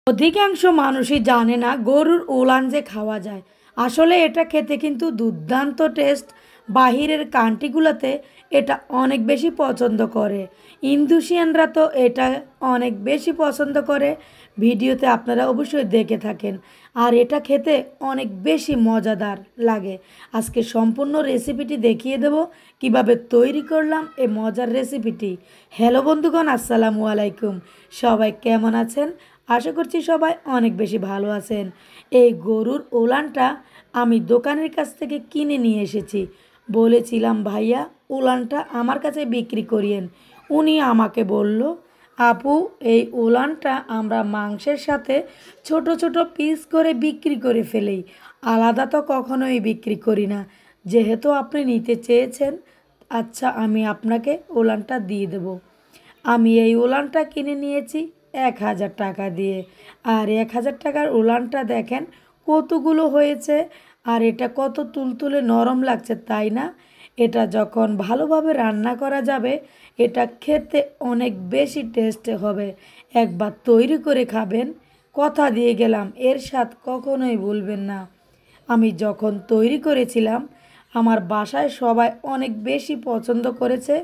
অধিকাংশ মানুষই জানে না গরুর উলান যে খাওয়া যায়। আসলে এটা খেতে কিন্তু দুর্দান্ত টেস্ট। বাহিরের কান্ট্রিগুলোতে এটা অনেক বেশি পছন্দ করে। ইন্দোনেশিয়ানরা তো এটা অনেক বেশি পছন্দ করে। ভিডিওতে আপনারা অবশ্যই দেখে থাকেন। আর এটা খেতে অনেক বেশি মজাদার লাগে। আজকে সম্পূর্ণ রেসিপিটি দেখিয়ে দেব কিভাবে তৈরি করলাম এই মজার রেসিপিটি। হ্যালো বন্ধুগণ, আসসালামু আলাইকুম। সবাই কেমন আছেন? আশা করছি সবাই অনেক বেশি ভালো আছেন। এই গরুর উলানটা আমি দোকানের কাছ থেকে কিনে নিয়ে এসেছি। বলেছিলাম ভাইয়া উলানটা আমার কাছে বিক্রি করিয়েন। উনি আমাকে বলল, আপু এই উলানটা আমরা মাংসের সাথে ছোট ছোট পিস করে বিক্রি করে ফেলেই, আলাদা তো কখনোই বিক্রি করি না। যেহেতু আপনি নিতে চেয়েছেন, আচ্ছা আমি আপনাকে উলানটা দিয়ে দেব। আমি এই উলানটা কিনে নিয়েছি ১,০০০ টাকা দিয়ে। আর ১,০০০ টাকার উলানটা দেখেন কতগুলো হয়েছে। আর এটা কত তুলতুলে নরম লাগছে, তাই না? এটা যখন ভালোভাবে রান্না করা যাবে, এটা খেতে অনেক বেশি টেস্ট হবে। একবার তৈরি করে খাবেন, কথা দিয়ে গেলাম এর স্বাদ কখনোই ভুলবেন না। আমি যখন তৈরি করেছিলাম, আমার বাসায় সবাই অনেক বেশি পছন্দ করেছে।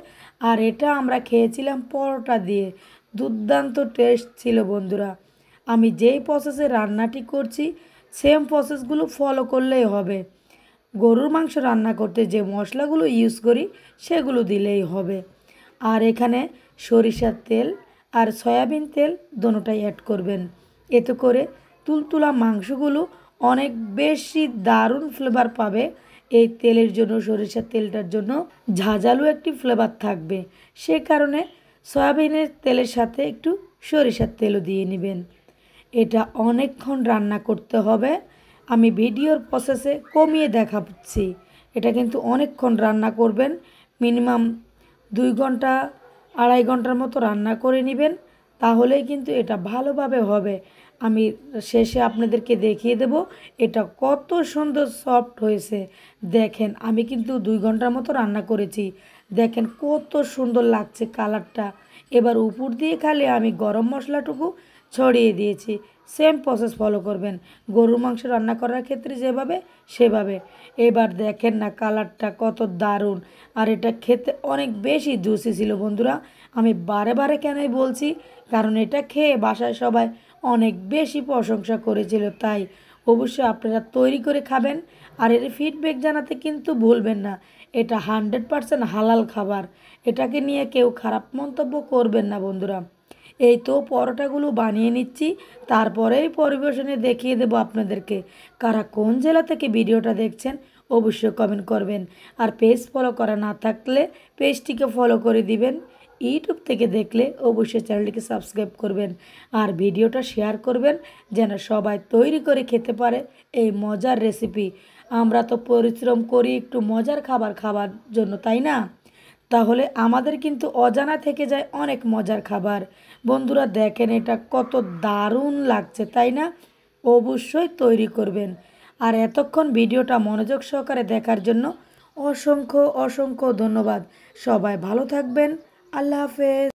আর এটা আমরা খেয়েছিলাম পরোটা দিয়ে। দুর্দান্ত টেস্ট ছিল বন্ধুরা। আমি যেই প্রসেসে রান্নাটি করছি সেম প্রসেসগুলো ফলো করলেই হবে। গরুর মাংস রান্না করতে যে মশলাগুলো ইউজ করি সেগুলো দিলেই হবে। আর এখানে সরিষার তেল আর সয়াবিন তেল দোনোটাই অ্যাড করবেন। এতে করে তুলতুলা মাংসগুলো অনেক বেশি দারুণ ফ্লেভার পাবে। এই তেলের জন্য, সরিষার তেলটার জন্য ঝাঁঝালো একটি ফ্লেভার থাকবে। সে কারণে সয়াবিনের তেলের সাথে একটু সরিষার তেলও দিয়ে নেবেন। এটা অনেকক্ষণ রান্না করতে হবে। আমি ভিডিওর প্রসেসে কমিয়ে দেখাচ্ছি। এটা কিন্তু অনেকক্ষণ রান্না করবেন। মিনিমাম 2 ঘন্টা 2.5 ঘন্টার মতো রান্না করে নেবেন, তাহলেই কিন্তু এটা ভালোভাবে হবে। আমি শেষে আপনাদেরকে দেখিয়ে দেব এটা কত সুন্দর সফট হয়েছে। দেখেন আমি কিন্তু 2 ঘন্টার মতো রান্না করেছি। দেখেন কত সুন্দর লাগছে কালারটা। এবার উপর দিয়ে খালি আমি গরম মশলাটুকু ছড়িয়ে দিয়েছি। সেম প্রসেস ফলো করবেন গরুর মাংস রান্না করার ক্ষেত্রে যেভাবে, সেভাবে। এবার দেখেন না কালারটা কত দারুণ। আর এটা খেতে অনেক বেশি জুসি ছিল বন্ধুরা। আমি বারে বারে কেনই বলছি, কারণ এটা খেয়ে বাসায় সবাই অনেক বেশি প্রশংসা করেছিল। তাই অবশ্যই আপনারা তৈরি করে খাবেন। আর এর ফিডব্যাক জানাতে কিন্তু ভুলবেন না। এটা 100% হালাল খাবার। এটাকে নিয়ে কেউ খারাপ মন্তব্য করবেন না বন্ধুরা। এই তো পরোটাগুলো বানিয়ে নিচ্ছি, তারপরেই পরিবেশনে দেখিয়ে দেব আপনাদেরকে। কারা কোন জেলা থেকে ভিডিওটা দেখছেন অবশ্যই কমেন্ট করবেন। আর পেজ ফলো করা না থাকলে পেজটিকে ফলো করে দিবেন। ইউটিউব থেকে দেখলে অবশ্যই চ্যানেলটিকে সাবস্ক্রাইব করবেন। আর ভিডিওটা শেয়ার করবেন যেন সবাই তৈরি করে খেতে পারে এই মজার রেসিপি। আমরা তো পরিশ্রম করি একটু মজার খাবার খাবার জন্য, তাই না? তাহলে আমাদের কিন্তু অজানা থেকে যায় অনেক মজার খাবার। বন্ধুরা দেখেন এটা কত দারুণ লাগছে, তাই না? অবশ্যই তৈরি করবেন। আর এতক্ষণ ভিডিওটা মনোযোগ সহকারে দেখার জন্য অসংখ্য অসংখ্য ধন্যবাদ। সবাই ভালো থাকবেন। আল্লাহ হাফেজ।